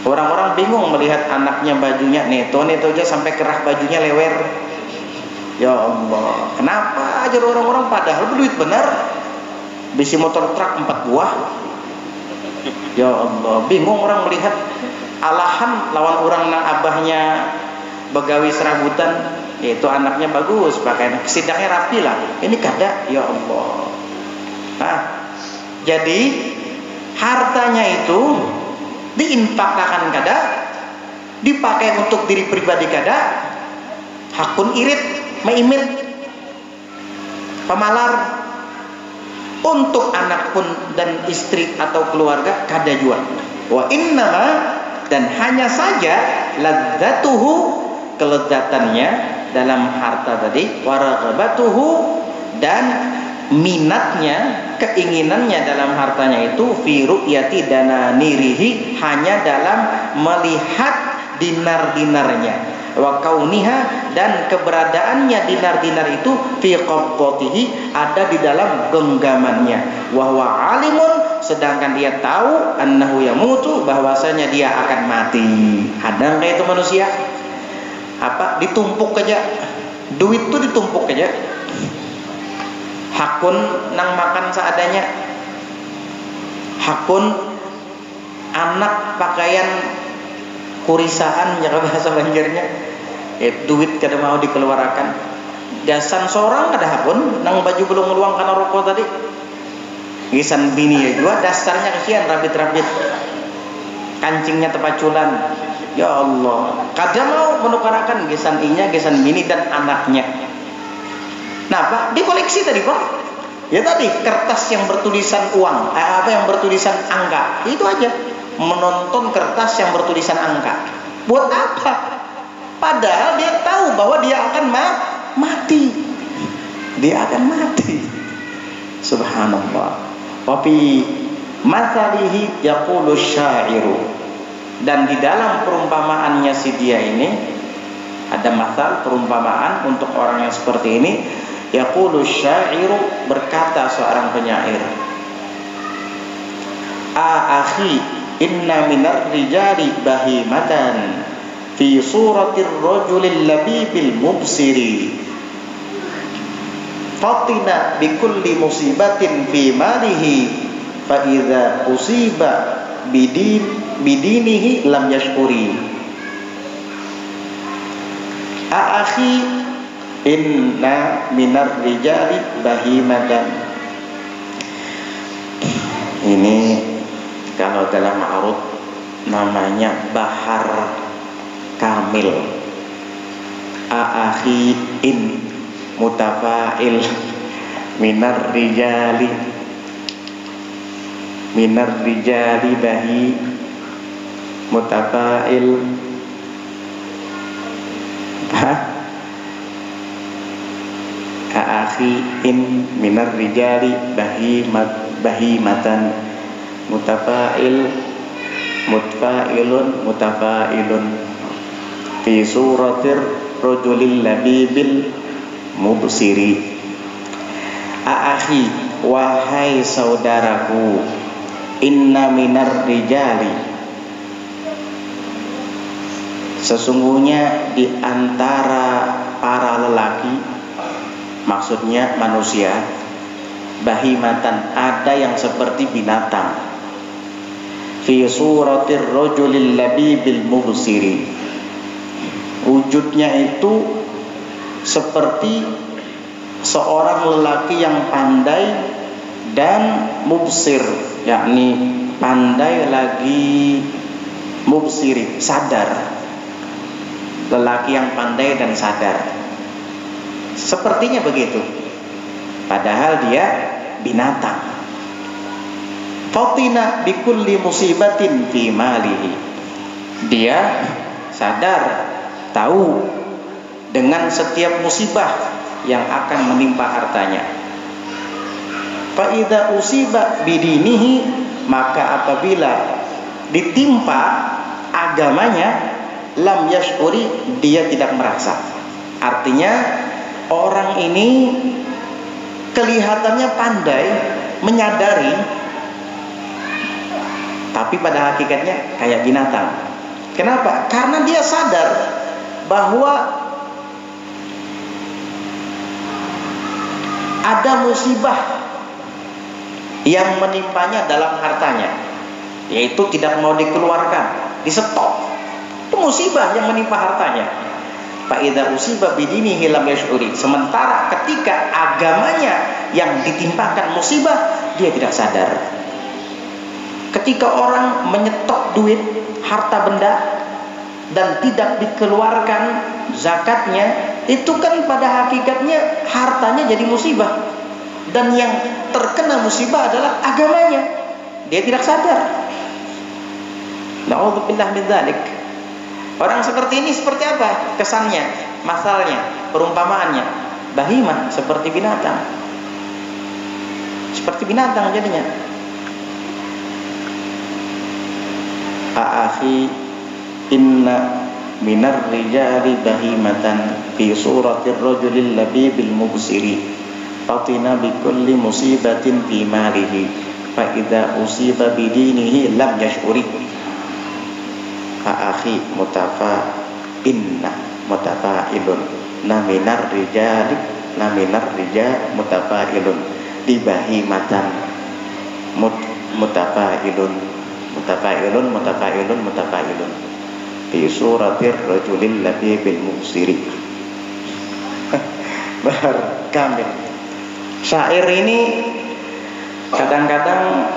Orang-orang bingung melihat anaknya bajunya neto aja sampai kerah bajunya lewer. Ya Allah, kenapa aja orang-orang padahal berduit benar, bisi motor truk 4 buah. Ya Allah, bingung orang melihat alahan lawan orang nang abahnya begawi serabutan, yaitu anaknya bagus, pakaian sidaknya rapi lah. Ini kada, ya Allah. Nah, jadi hartanya itu diinfakkan kada, dipakai untuk diri pribadi kada, hakun irit, maimit, pemalar, untuk anak pun dan istri atau keluarga kada jua. Wa innama, dan hanya saja ladzatuhu, kelezatannya dalam harta tadi, waraghabatuhu, dan minatnya, keinginannya dalam hartanya itu fi ru'yati dananirihi, hanya dalam melihat dinar-dinarnya, wa kauniha, dan keberadaannya dinar-dinar itu fi qabdatihi, ada di dalam genggamannya, wa huwa alimun, sedangkan dia tahu annahu yamutu, bahwasanya dia akan mati. Ada enggak itu manusia? Apa ditumpuk aja, duit tuh ditumpuk aja, hakun nang makan seadanya, hakun anak pakaian kurisaan ya bahasa banjarnya, duit kada mau dikeluarkan, gasan seorang kada hakun nang baju belum meluangkan rokok tadi, gisan bini ya juga dasarnya kesian rabit-rabit, kancingnya tepaculan. Ya Allah, kada mau menukarkan gesan inya, gesan bini dan anaknya. Nah, Pak, dikoleksi tadi, Pak. Ya tadi kertas yang bertulisan uang, apa yang bertulisan angka, itu aja. Menonton kertas yang bertulisan angka. Buat apa? Padahal dia tahu bahwa dia akan mati. Dia akan mati. Subhanallah. Wa fi mathalihi yaqulu syairu. Dan di dalam perumpamaannya si dia ini ada mathal, perumpamaan untuk orang yang seperti ini. Yaqulu syairu, berkata seorang penyair, akhi inna minar rijali bahimatan fi suratir rajulil labibil mubsiri fatina bikulli musibatin fi malihi fa idza usiba bidinihi lam yashkuri. Akhi inna minar rijali bahimatan. Ini kalau dalam ma'rud namanya bahar kamil. Akhi in mutafa'il minar rijali bahi mutafa'il akhi in minar rijali bahimatan mutafa'il mutafa'ilun fi suratir rajulil labibil mubsiri. Akhi, wahai saudaraku, inna minar rijali, sesungguhnya di antara para lelaki, maksudnya manusia, bahimatan, ada yang seperti binatang, fi suratir rajulil labibil mubsiri, wujudnya itu seperti seorang lelaki yang pandai dan mubsir, yakni pandai lagi mubsiri, sadar. Lelaki yang pandai dan sadar, sepertinya begitu, padahal dia binatang. Fatina bikulli musibatin fi malihi, dia sadar, tahu dengan setiap musibah yang akan menimpa hartanya. Fa idza usiba bidinihi, maka apabila ditimpa agamanya, lam yashkuri, dia tidak merasa. Artinya orang ini kelihatannya pandai, menyadari, tapi pada hakikatnya kayak binatang. Kenapa? Karena dia sadar bahwa ada musibah yang menimpanya dalam hartanya, yaitu tidak mau dikeluarkan, di-stop. Itu musibah yang menimpa hartanya. Fa idza usiba bidinihi lam yash'uri, sementara ketika agamanya yang ditimpakan musibah, dia tidak sadar. Ketika orang menyetok duit, harta benda, dan tidak dikeluarkan zakatnya, itu kan pada hakikatnya hartanya jadi musibah. dan yang terkena musibah adalah agamanya. Dia tidak sadar. Na'udzubillah min dzalik. Orang seperti ini seperti apa kesannya, masalahnya, perumpamaannya? Bahimah, seperti binatang. Seperti binatang jadinya. Akhi, inna minar rijali bahimatan fi suratir rajulil labibil mubsiri fatina bi kulli musibatin fi malihi fa idza usiba bi dinihi lam yash'uri. Akhi mutafa inna mutafa'ilun naminar rijali naminar rija mutafa'ilun di bahimatan mutafa'ilun mutafa'ilun fi suratir rajulil labibil mubsiri. Bahar kamil. Syair ini kadang-kadang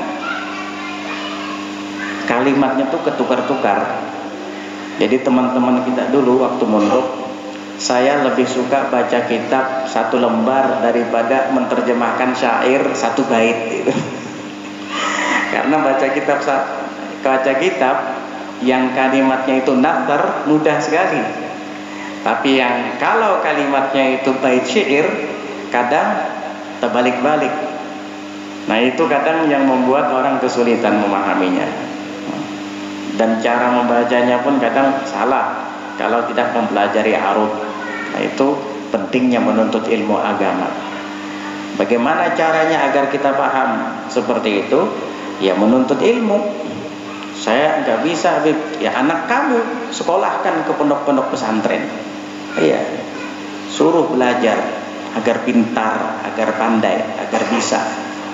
kalimatnya tuh ketukar-tukar. Jadi teman-teman kita dulu waktu mondok, saya lebih suka baca kitab satu lembar daripada menerjemahkan syair satu bait gitu. Karena baca kitab yang kalimatnya itu nathar mudah sekali. Tapi yang kalau kalimatnya itu bait syair kadang terbalik-balik. Nah, itu kadang yang membuat orang kesulitan memahaminya. Dan cara membacanya pun kadang salah kalau tidak mempelajari arud. Nah, itu pentingnya menuntut ilmu agama. Bagaimana caranya agar kita paham seperti itu? Ya menuntut ilmu. Saya nggak bisa, Habib. Ya anak kamu sekolahkan ke pondok-pondok pesantren. Iya, suruh belajar agar pintar, agar pandai, agar bisa.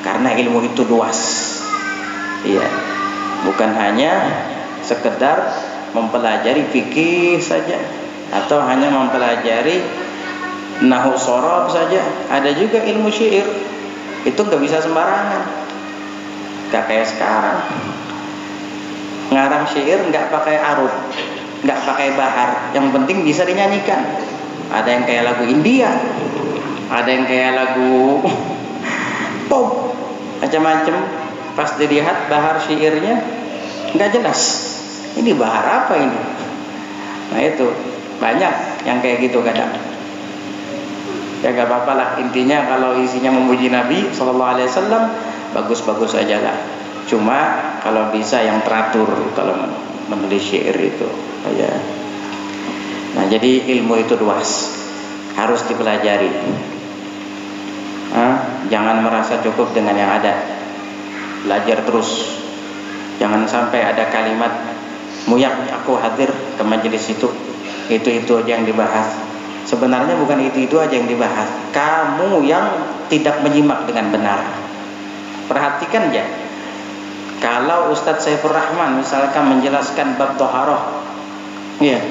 Karena ilmu itu luas. Iya, bukan hanya sekedar mempelajari fikih saja atau hanya mempelajari nahwu shorof saja. Ada juga ilmu syair. Itu nggak bisa sembarangan. Gak kayak sekarang. Ngarang syair nggak pakai arud, nggak pakai bahar. Yang penting bisa dinyanyikan. Ada yang kayak lagu India, ada yang kayak lagu pop, macam-macam. Pas dilihat bahar syairnya nggak jelas. Ini bahar apa ini? Nah itu banyak yang kayak gitu kadang. Ya gak apa-apa lah, intinya kalau isinya memuji Nabi SAW bagus-bagus aja lah. Cuma kalau bisa yang teratur kalau menulis syair itu ya. Nah jadi ilmu itu luas, harus dipelajari. Jangan merasa cukup dengan yang ada, belajar terus. Jangan sampai ada kalimat muyak aku hadir ke majelis itu aja yang dibahas. Sebenarnya bukan itu aja yang dibahas. Kamu yang tidak menyimak dengan benar. Perhatikan ya. Kalau Ustadz Saifur Rahman misalkan menjelaskan bab toharoh, ya,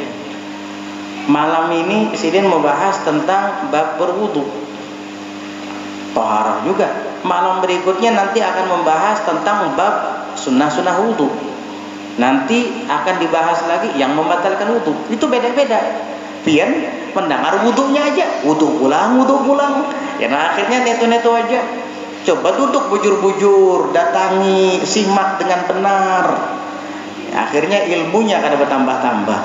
malam ini Sidin mau bahas tentang bab berwudu, toharoh juga. Malam berikutnya nanti akan membahas tentang bab sunnah-sunnah wudu. Nanti akan dibahas lagi yang membatalkan wudu. Itu beda-beda. Pian mendengar wudunya aja, wudu pulang. Ya nah, akhirnya neto-neto aja. Coba duduk bujur-bujur, datangi, simak dengan benar. Ya, akhirnya ilmunya akan bertambah-tambah.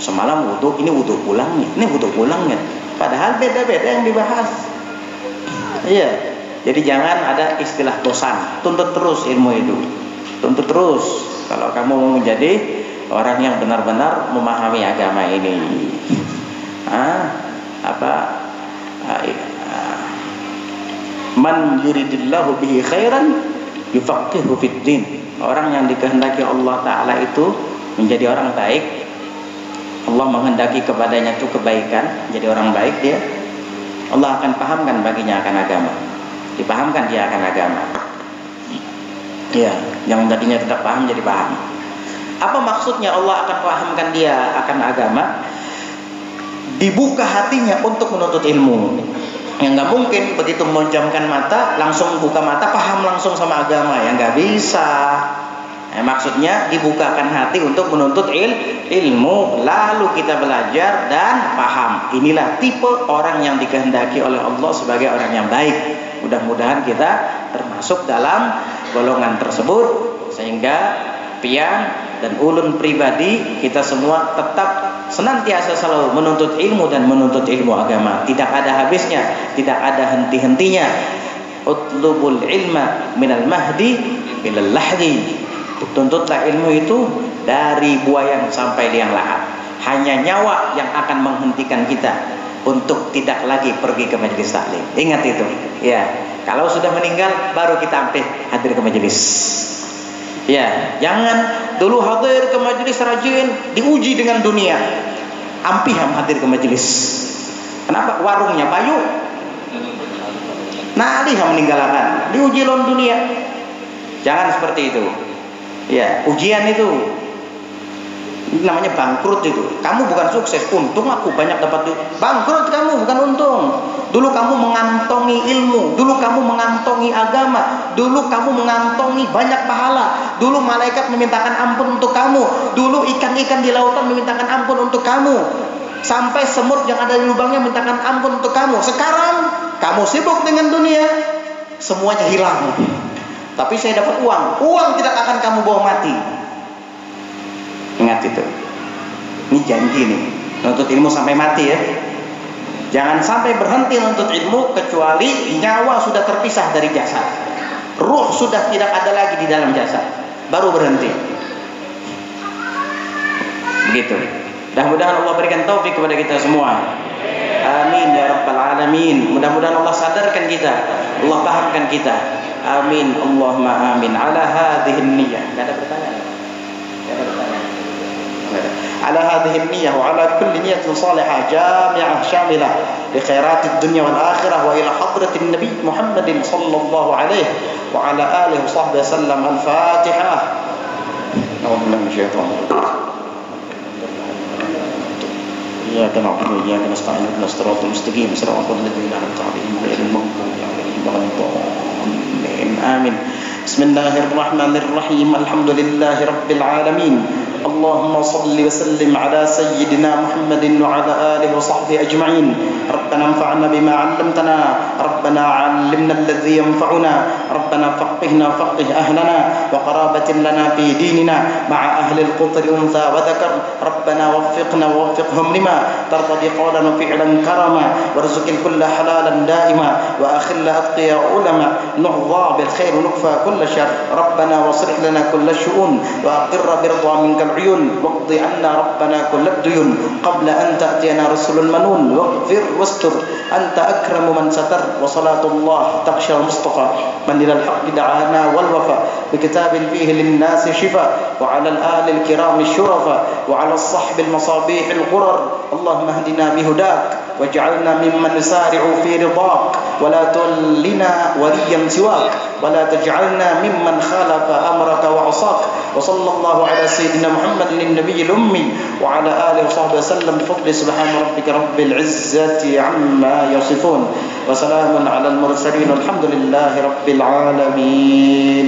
Semalam wudu, ini wudu pulangnya. Padahal beda-beda yang dibahas. Iya. Jadi jangan ada istilah bosan. Tuntut terus ilmu itu. Tuntut terus. Kalau kamu mau menjadi orang yang benar-benar memahami agama ini. Man yuridillahu bihi khairan yufaqihu fid din. Orang yang dikehendaki Allah Ta'ala itu menjadi orang baik, Allah menghendaki kepadanya itu kebaikan, jadi orang baik dia, Allah akan pahamkan baginya akan agama. Dipahamkan dia akan agama. Ya, yang tadinya tidak paham jadi paham. Apa maksudnya Allah akan pahamkan dia akan agama? Dibuka hatinya untuk menuntut ilmu. Yang nggak mungkin begitu memejamkan mata langsung buka mata paham langsung sama agama, yang nggak bisa. Maksudnya dibukakan hati untuk menuntut ilmu, lalu kita belajar dan paham. Inilah tipe orang yang dikehendaki oleh Allah sebagai orang yang baik. Mudah-mudahan kita termasuk dalam golongan tersebut, sehingga pian dan ulun pribadi kita semua tetap senantiasa selalu menuntut ilmu dan menuntut ilmu agama. Tidak ada habisnya, tidak ada henti-hentinya. Utlubul ilma minal mahdi ilal lahdi. Tuntutlah ilmu itu dari buayan sampai liang lahat. Hanya nyawa yang akan menghentikan kita untuk tidak lagi pergi ke majelis taklim. Ingat itu. Ya, kalau sudah meninggal baru kita ampe hadir ke majelis. Ya, jangan dulu hadir ke majelis rajin, diuji dengan dunia. Ampiham hadir ke majelis. Kenapa? Warungnya payu. Nah, aliham meninggalkan. Diuji lawan dunia. Jangan seperti itu. Ya, ujian itu namanya bangkrut itu. Kamu bukan sukses, untung aku banyak dapat duit. Bangkrut kamu, bukan untung. Dulu kamu mengantongi ilmu, dulu kamu mengantongi agama, dulu kamu mengantongi banyak pahala. Dulu malaikat memintakan ampun untuk kamu, dulu ikan-ikan di lautan memintakan ampun untuk kamu, sampai semut yang ada di lubangnya memintakan ampun untuk kamu. Sekarang kamu sibuk dengan dunia, semuanya hilang. Tapi saya dapat uang. Uang tidak akan kamu bawa mati. Ingat itu. Ini janji nih. Nuntut ilmu sampai mati ya. Jangan sampai berhenti nuntut ilmu kecuali nyawa sudah terpisah dari jasad. Ruh sudah tidak ada lagi di dalam jasad. Baru berhenti. Begitu. Mudah-mudahan Allah berikan taufik kepada kita semua. Amin ya rabbal alamin. Mudah-mudahan Allah sadarkan kita, Allah pahamkan kita. Amin Allahumma amin. Ala hadhihi niyyah. Enggak ada pertanyaan. Ala hadhihi niyyah wa ala kulli niyyatin salihah jami'ah syamilah li khairatid dunya wal akhirah wa ila hadratin nabi Muhammadin sallallahu alaihi wa ala alihi wa sahbihi sallam. Al-Fatihah. A'udzu minasyaitonir rajim. إياك نعبد وإياك نستعين اهدنا الصراط المستقيم صراط الذين أنعمت عليهم غير المغضوب عليهم ولا الضالين آمين. بسم الله الرحمن الرحيم. الحمد لله رب العالمين. اللهم صل وسلم على سيدنا محمد وعلى آله وصحبه أجمعين. ربنا انفعنا بما علمتنا، ربنا علمنا الذي ينفعنا، ربنا فقهنا فقه أهلنا وقرابة لنا في ديننا مع أهل القطر أنثى وذكر. ربنا وفقنا ووفقهم لما ترتضي قولا وفعلا كرما، وارزق الكل حلالا دائما، وأخل أتقياء علما نهضى بالخير ونكفى كل شر. ربنا واصلح لنا كل الشؤون وأقر برضا منك العيون، واقض عنا ربنا كل الديون قبل أن تأتينا رسل المنون. واغفر واستر أنت أكرم من ستر. وصلاة الله تخشى المصطفى من إلى الحق دعانا والوفاء بكتاب فيه للناس شفاء، وعلى الآل الكرام الشرفاء، وعلى الصحب المصابيح الغرر. اللهم اهدنا بهداك واجعلنا ممن يسارع في رضاك، ولا تولنا وليا سواك، ولا تجعلنا ممن خالف أمرك وعصاك. وصلى الله على سيدنا محمد النبي الأمي وعلى آله وصحبه وسلم بفضل سبحان ربك رب العزة عما يصفون، وسلام على المرسلين والحمد لله رب العالمين.